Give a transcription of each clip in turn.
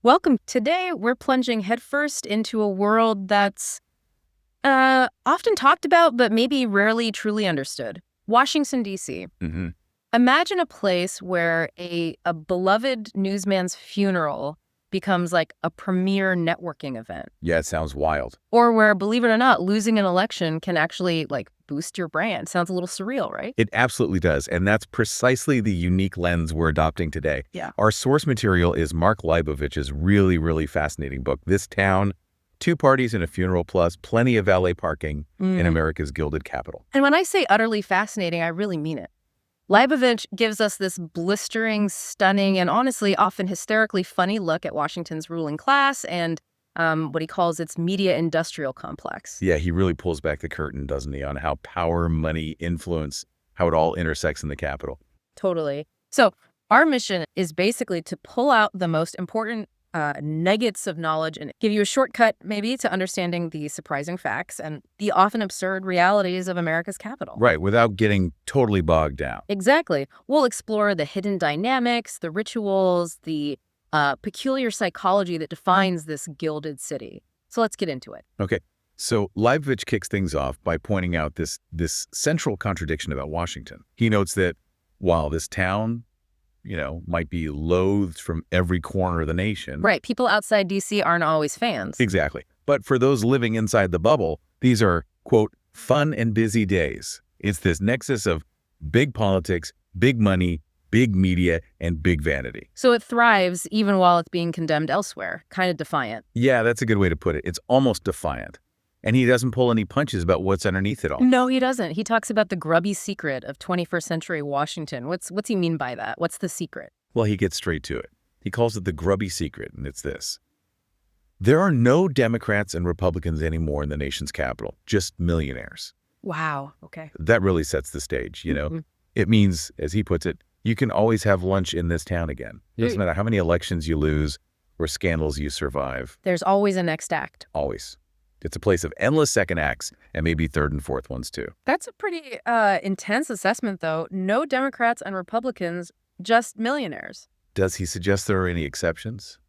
Welcome. Today, we're plunging headfirst into a world that's often talked about, but maybe rarely truly understood. Washington, D.C. hmm Imagine a place where a beloved newsman's funeral becomes like a premier networking event, Yeah, it sounds wild. or where, believe it or not, losing an election can actually like boost your brand. Sounds a little surreal, right? It absolutely does, and that's precisely the unique lens we're adopting today. Yeah. Our source material is Mark Leibovich's really fascinating book, This Town, Two Parties and a Funeral Plus Plenty of Valet Parking in America's Gilded Capital. And when I say utterly fascinating, I really mean it. Leibovich gives us this blistering, stunning, and honestly often hysterically funny look at Washington's ruling class and what he calls its media industrial complex. Yeah, he really pulls back the curtain, doesn't he, on how power, money, influence, how it all intersects in the Capitol. Totally. So our mission is basically to pull out the most important nuggets of knowledge and give you a shortcut, maybe, to understanding the surprising facts and the often absurd realities of America's capital. Right, without getting totally bogged down. Exactly. We'll explore the hidden dynamics, the rituals, the peculiar psychology that defines this gilded city. So let's get into it. Okay, so Leibovich kicks things off by pointing out this central contradiction about Washington. He notes that while this town, might be loathed from every corner of the nation. Right. People outside D.C. aren't always fans. Exactly. But for those living inside the bubble, these are, quote, fun and busy days. It's this nexus of big politics, big money, big media, and big vanity. So it thrives even while it's being condemned elsewhere. Kind of defiant. Yeah, that's a good way to put it. It's almost defiant. And he doesn't pull any punches about what's underneath it all. No, he doesn't. He talks about the grubby secret of 21st century Washington. What's he mean by that? What's the secret? Well, he gets straight to it. He calls it the grubby secret, and it's this. There are no Democrats and Republicans anymore in the nation's capital, just millionaires. Wow. Okay. That really sets the stage, Mhm. It means, as he puts it, you can always have lunch in this town again. It doesn't matter how many elections you lose or scandals you survive. There's always a next act. Always. It's a place of endless second acts and maybe third and fourth ones, too. That's a pretty intense assessment, though. No Democrats and Republicans, just millionaires. Does he suggest there are any exceptions?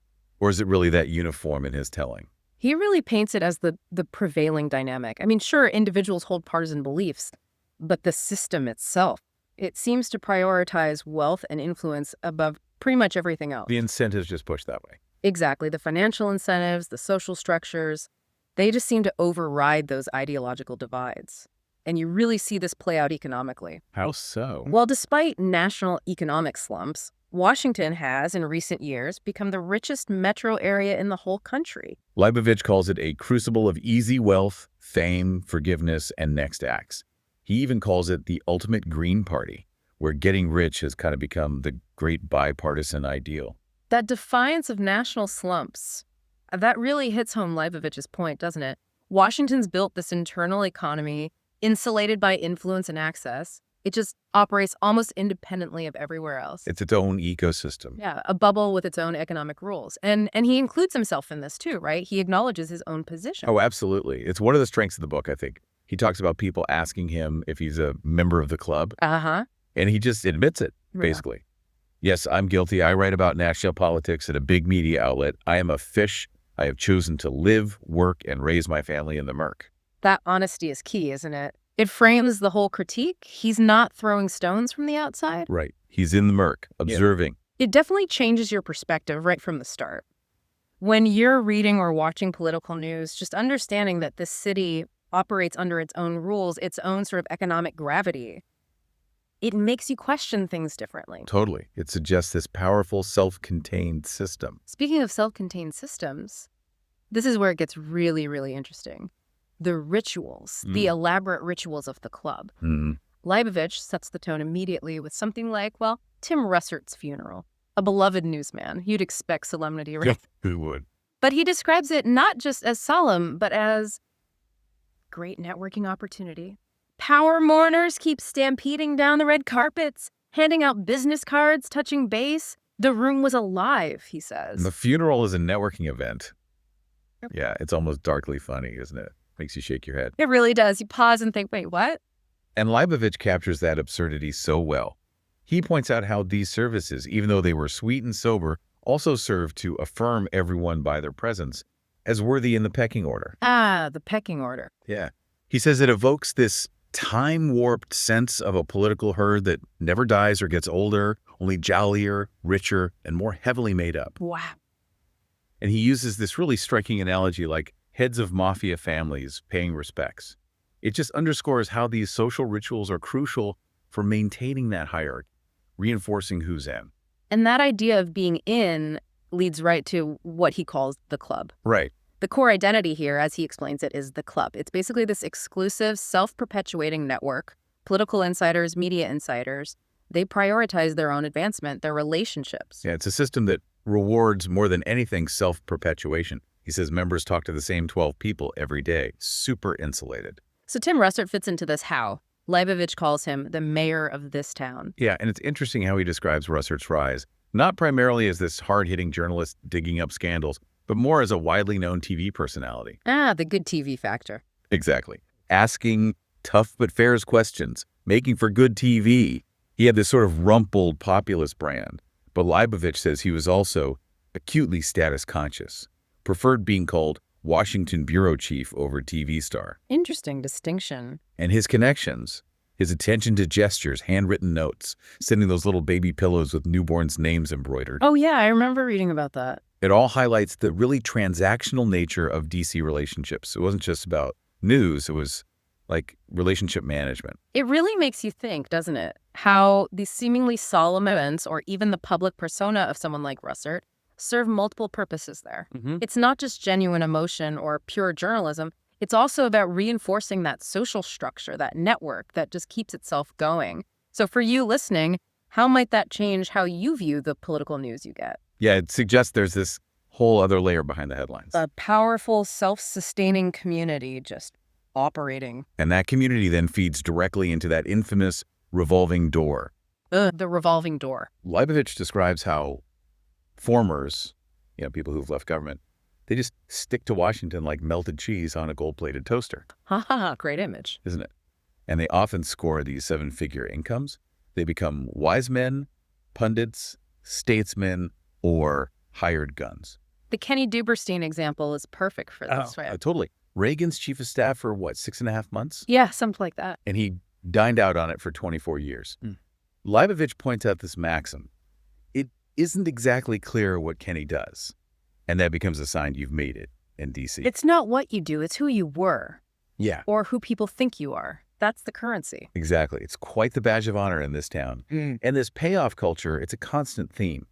Or is it really that uniform in his telling? He really paints it as the prevailing dynamic. I mean, sure, individuals hold partisan beliefs, but the system itself, it seems to prioritize wealth and influence above pretty much everything else. The incentives just push that way. Exactly. The financial incentives, the social structures, they just seem to override those ideological divides. And you really see this play out economically. How so? Well, despite national economic slumps, Washington has, in recent years, become the richest metro area in the whole country. Leibovich calls it a crucible of easy wealth, fame, forgiveness, and next acts. He even calls it the ultimate Green Party, where getting rich has kind of become the great bipartisan ideal. That defiance of national slumps, that really hits home Leibovich's point, doesn't it? Washington's built this internal economy, insulated by influence and access. It just operates almost independently of everywhere else. It's its own ecosystem. Yeah, a bubble with its own economic rules. And he includes himself in this too, right? He acknowledges his own position. Oh, absolutely. It's one of the strengths of the book, I think. He talks about people asking him if he's a member of the club, Uh-huh. and he just admits it, Yeah. basically. Yes, I'm guilty. I write about national politics at a big media outlet. I am a fish. I have chosen to live, work, and raise my family in the murk. That honesty is key, isn't it? It frames the whole critique. He's not throwing stones from the outside. Right. He's in the murk, observing. It definitely changes your perspective right from the start. When you're reading or watching political news, just understanding that this city operates under its own rules, its own sort of economic gravity, it makes you question things differently. Totally. It suggests this powerful, self-contained system. Speaking of self-contained systems, this is where it gets really, really interesting. The rituals, the elaborate rituals of the club. Leibovich sets the tone immediately with something like, well, Tim Russert's funeral, a beloved newsman. You'd expect solemnity, right? Who would? But he describes it not just as solemn, but as great networking opportunity. Power mourners keep stampeding down the red carpets, handing out business cards, touching base. The room was alive, he says. The funeral is a networking event. Yeah, it's almost darkly funny, isn't it? Makes you shake your head. It really does. You pause and think, wait, what? And Leibovich captures that absurdity so well. He points out how these services, even though they were sweet and sober, also serve to affirm everyone by their presence as worthy in the pecking order. Ah, the pecking order. Yeah. He says it evokes this time-warped sense of a political herd that never dies or gets older, only jollier, richer, and more heavily made up. Wow. And he uses this really striking analogy like heads of mafia families paying respects. It just underscores how these social rituals are crucial for maintaining that hierarchy, reinforcing who's in. And that idea of being in leads right to what he calls the club. Right. The core identity here, as he explains it, is the club. It's basically this exclusive, self-perpetuating network. Political insiders, media insiders, they prioritize their own advancement, their relationships. Yeah, it's a system that rewards more than anything self-perpetuation. He says members talk to the same 12 people every day, super insulated. So Tim Russert fits into this how. Leibovich calls him the mayor of this town. Yeah, and it's interesting how he describes Russert's rise, not primarily as this hard-hitting journalist digging up scandals, but more as a widely known TV personality. Ah, the good TV factor. Exactly. Asking tough but fair questions, making for good TV. He had this sort of rumpled populist brand, but Leibovich says he was also acutely status conscious, preferred being called Washington bureau chief over TV star. Interesting distinction. And his connections, his attention to gestures, handwritten notes, sending those little baby pillows with newborns' names embroidered. Oh yeah, I remember reading about that. It all highlights the really transactional nature of DC relationships. It wasn't just about news, it was like relationship management. It really makes you think, doesn't it? How these seemingly solemn events, or even the public persona of someone like Russert, serve multiple purposes there. It's not just genuine emotion or pure journalism. It's also about reinforcing that social structure, that network that just keeps itself going. So for you listening, how might that change how you view the political news you get? Yeah, it suggests there's this whole other layer behind the headlines. A powerful, self-sustaining community just operating. And that community then feeds directly into that infamous revolving door. The revolving door. Leibovich describes how formers, people who've left government, they just stick to Washington like melted cheese on a gold-plated toaster. Ha ha ha, great image. Isn't it? And they often score these seven-figure incomes. They become wise men, pundits, statesmen, or hired guns. The Kenny Duberstein example is perfect for this, right? Totally. Reagan's chief of staff for, 6.5 months? Yeah, something like that. And he dined out on it for 24 years. Leibovich points out this maxim. It isn't exactly clear what Kenny does. And that becomes a sign you've made it in D.C. It's not what you do, it's who you were. Yeah. Or who people think you are. That's the currency. Exactly. It's quite the badge of honor in this town. And this payoff culture, it's a constant theme.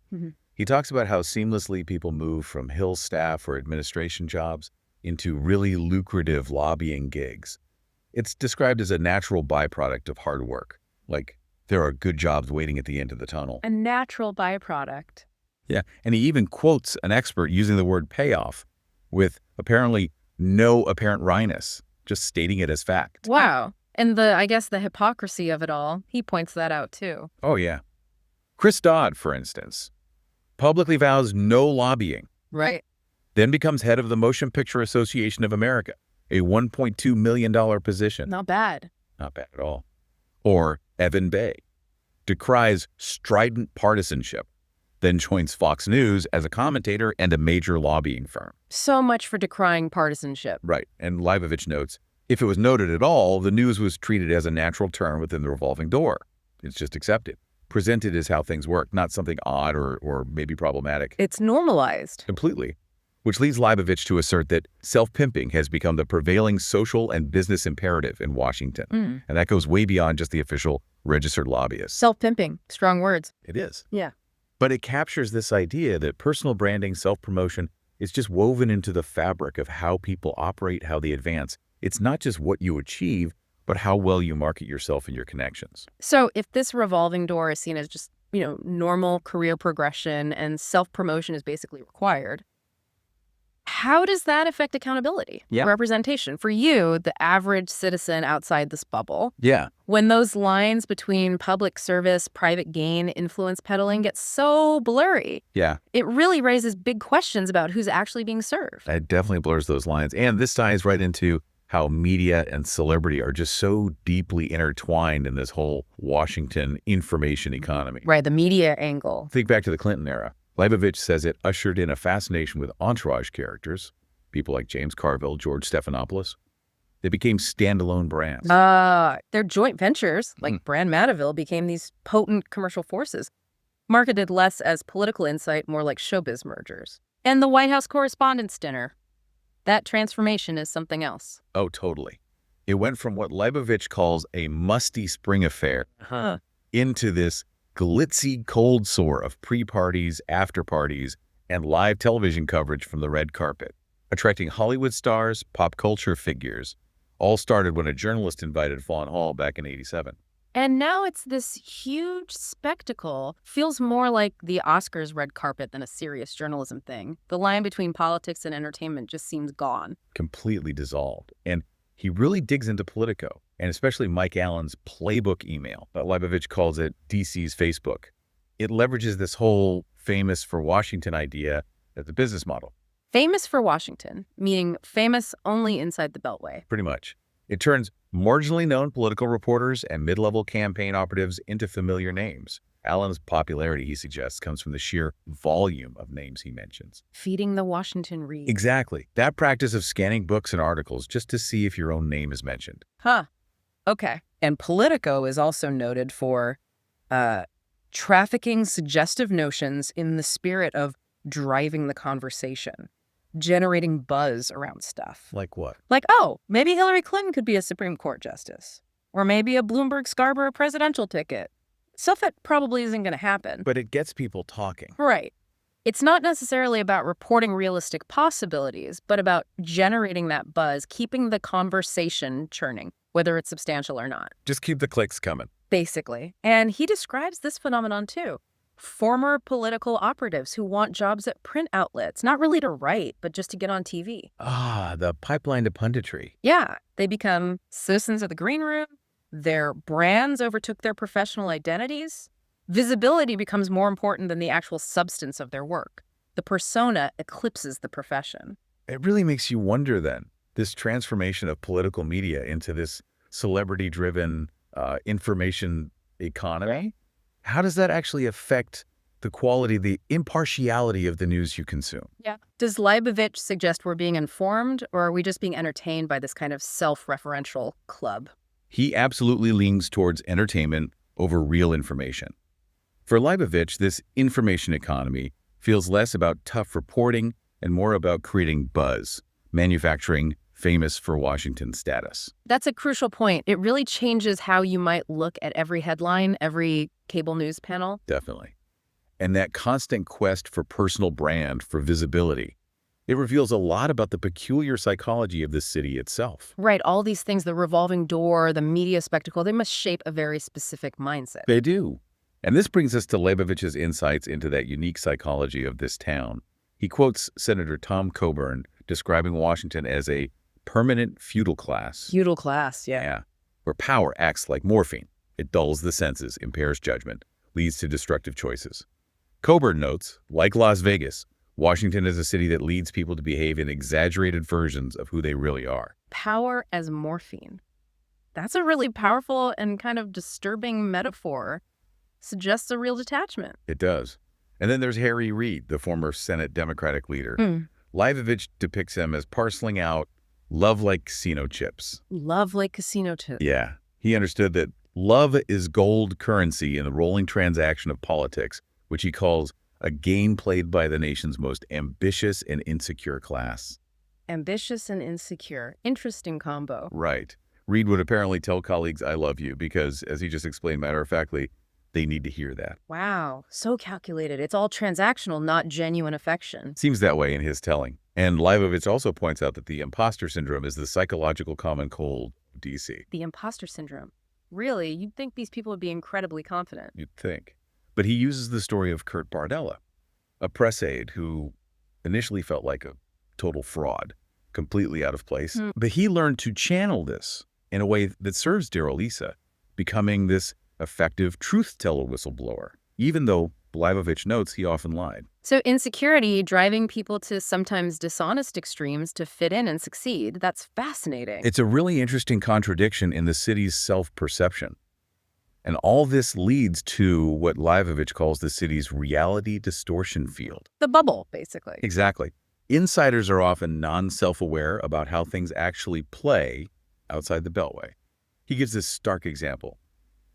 He talks about how seamlessly people move from Hill staff or administration jobs into really lucrative lobbying gigs. It's described as a natural byproduct of hard work. Like, there are good jobs waiting at the end of the tunnel. A natural byproduct. Yeah, and he even quotes an expert using the word payoff with apparently no apparent wryness, just stating it as fact. Wow. And I guess the hypocrisy of it all, he points that out too. Oh, yeah. Chris Dodd, for instance, publicly vows no lobbying. Right. Then becomes head of the Motion Picture Association of America, a $1.2 million position. Not bad. Not bad at all. Or Evan Bay decries strident partisanship, then joins Fox News as a commentator and a major lobbying firm. So much for decrying partisanship. Right. And Leibovich notes, if it was noted at all, the news was treated as a natural term within the revolving door. It's just accepted. Presented as how things work, not something odd or maybe problematic. It's normalized. Completely. Which leads Leibovich to assert that self-pimping has become the prevailing social and business imperative in Washington. And that goes way beyond just the official registered lobbyists. Self-pimping. Strong words. It is. Yeah. But it captures this idea that personal branding, self-promotion is just woven into the fabric of how people operate, how they advance. It's not just what you achieve, but how well you market yourself and your connections. So if this revolving door is seen as just, normal career progression and self-promotion is basically required, how does that affect accountability, representation for you, the average citizen outside this bubble? Yeah. When those lines between public service, private gain, influence peddling get so blurry, it really raises big questions about who's actually being served. It definitely blurs those lines. And this ties right into how media and celebrity are just so deeply intertwined in this whole Washington information economy. Right, the media angle. Think back to the Clinton era. Leibovich says it ushered in a fascination with entourage characters, people like James Carville, George Stephanopoulos. They became standalone brands. Their joint ventures, like Brand Madaville, became these potent commercial forces, marketed less as political insight, more like showbiz mergers. And the White House Correspondents' Dinner. That transformation is something else. Oh, totally. It went from what Leibovich calls a musty spring affair into this glitzy cold sore of pre-parties, after-parties, and live television coverage from the red carpet, attracting Hollywood stars, pop culture figures. All started when a journalist invited Fawn Hall back in '87. And now it's this huge spectacle. Feels more like the Oscars red carpet than a serious journalism thing. The line between politics and entertainment just seems gone. Completely dissolved. And he really digs into Politico, and especially Mike Allen's playbook email. Leibovich calls it DC's Facebook. It leverages this whole famous for Washington idea as a business model. Famous for Washington, meaning famous only inside the Beltway. Pretty much. It turns marginally known political reporters and mid-level campaign operatives into familiar names. Allen's popularity, he suggests, comes from the sheer volume of names he mentions. Feeding the Washington read. Exactly. That practice of scanning books and articles just to see if your own name is mentioned. Okay. And Politico is also noted for trafficking suggestive notions in the spirit of driving the conversation, generating buzz around stuff. Like what? Like, oh, maybe Hillary Clinton could be a Supreme Court justice. Or maybe a Bloomberg-Scarborough presidential ticket. Stuff that probably isn't going to happen. But it gets people talking. Right. It's not necessarily about reporting realistic possibilities, but about generating that buzz, keeping the conversation churning, whether it's substantial or not. Just keep the clicks coming. Basically. And he describes this phenomenon too. Former political operatives who want jobs at print outlets, not really to write, but just to get on TV. The pipeline to punditry. Yeah, they become citizens of the green room. Their brands overtook their professional identities. Visibility becomes more important than the actual substance of their work. The persona eclipses the profession. It really makes you wonder then, this transformation of political media into this celebrity-driven information economy. How does that actually affect the quality, the impartiality of the news you consume? Yeah. Does Leibovich suggest we're being informed, or are we just being entertained by this kind of self-referential club? He absolutely leans towards entertainment over real information. For Leibovich, this information economy feels less about tough reporting and more about creating buzz, manufacturing famous for Washington status. That's a crucial point. It really changes how you might look at every headline, every cable news panel. Definitely. And that constant quest for personal brand, for visibility, it reveals a lot about the peculiar psychology of the city itself. Right. All these things, the revolving door, the media spectacle, they must shape a very specific mindset. They do. And this brings us to Leibovich's insights into that unique psychology of this town. He quotes Senator Tom Coburn describing Washington as a permanent feudal class. Feudal class, yeah. Where power acts like morphine. It dulls the senses, impairs judgment, leads to destructive choices. Coburn notes, like Las Vegas, Washington is a city that leads people to behave in exaggerated versions of who they really are. Power as morphine. That's a really powerful and kind of disturbing metaphor. Suggests a real detachment. It does. And then there's Harry Reid, the former Senate Democratic leader. Leibovich depicts him as parceling out love like casino chips. Love like casino chips. Yeah. He understood that love is gold currency in the rolling transaction of politics, which he calls a game played by the nation's most ambitious and insecure class. Ambitious and insecure. Interesting combo. Right. Reid would apparently tell colleagues, I love you, because, as he just explained matter-of-factly, they need to hear that. Wow. So calculated. It's all transactional, not genuine affection. Seems that way in his telling. And Leibovich also points out that the imposter syndrome is the psychological common cold of D.C. The imposter syndrome. Really? You'd think these people would be incredibly confident. You'd think. But he uses the story of Kurt Bardella, a press aide who initially felt like a total fraud, completely out of place. But he learned to channel this in a way that serves Darrell Issa, becoming this effective truth-teller whistleblower, even though Leibovich notes he often lied. So insecurity driving people to sometimes dishonest extremes to fit in and succeed. That's fascinating. It's a really interesting contradiction in the city's self-perception. And all this leads to what Leibovich calls the city's reality distortion field. The bubble, basically. Exactly. Insiders are often non-self-aware about how things actually play outside the Beltway. He gives this stark example,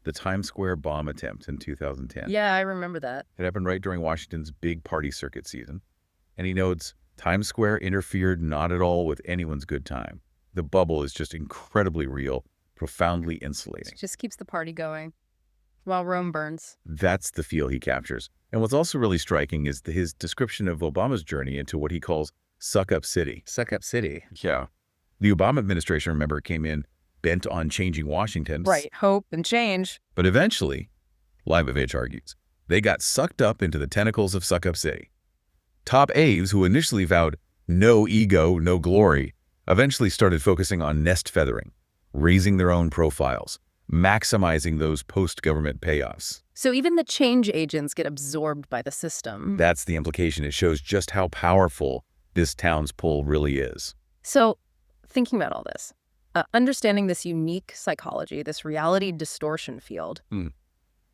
the Times Square bomb attempt in 2010. Yeah, I remember that. It happened right during Washington's big party circuit season. And he notes, Times Square interfered not at all with anyone's good time. The bubble is just incredibly real, profoundly insulating. It just keeps the party going while Rome burns. That's the feel he captures. And what's also really striking is his description of Obama's journey into what he calls suck-up city. Suck-up city. Yeah. The Obama administration, remember, came in bent on changing Washington. Right. Hope and change. But eventually, Leibovich argues, they got sucked up into the tentacles of suck-up city. Top A's, who initially vowed no ego, no glory, eventually started focusing on nest feathering, raising their own profiles, maximizing those post-government payoffs. So even the change agents get absorbed by the system. That's the implication. It shows just how powerful this town's pull really is. So thinking about all this, understanding this unique psychology, this reality distortion field,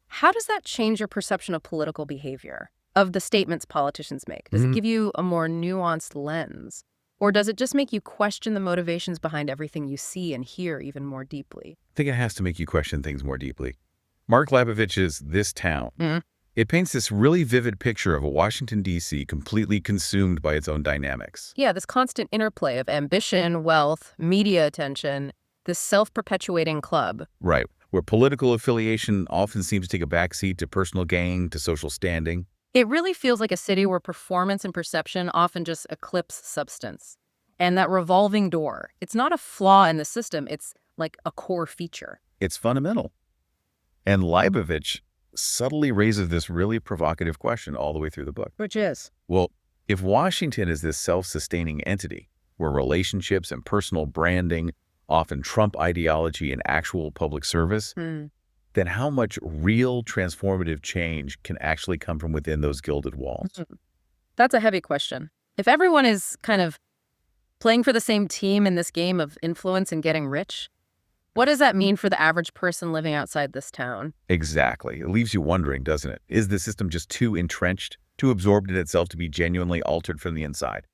how does that change your perception of political behavior, of the statements politicians make? Does it give you a more nuanced lens? Or does it just make you question the motivations behind everything you see and hear even more deeply? I think it has to make you question things more deeply. Mark Leibovich's This Town, it paints this really vivid picture of a Washington, D.C. completely consumed by its own dynamics. Yeah, this constant interplay of ambition, wealth, media attention, this self-perpetuating club. Right, where political affiliation often seems to take a backseat to personal gain, to social standing. It really feels like a city where performance and perception often just eclipse substance. And that revolving door, it's not a flaw in the system, it's like a core feature. It's fundamental. And Leibovich subtly raises this really provocative question all the way through the book. Which is? Well, if Washington is this self-sustaining entity where relationships and personal branding often trump ideology and actual public service, then how much real transformative change can actually come from within those gilded walls? That's a heavy question. If everyone is kind of playing for the same team in this game of influence and getting rich, what does that mean for the average person living outside this town? Exactly. It leaves you wondering, doesn't it? Is the system just too entrenched, too absorbed in itself to be genuinely altered from the inside?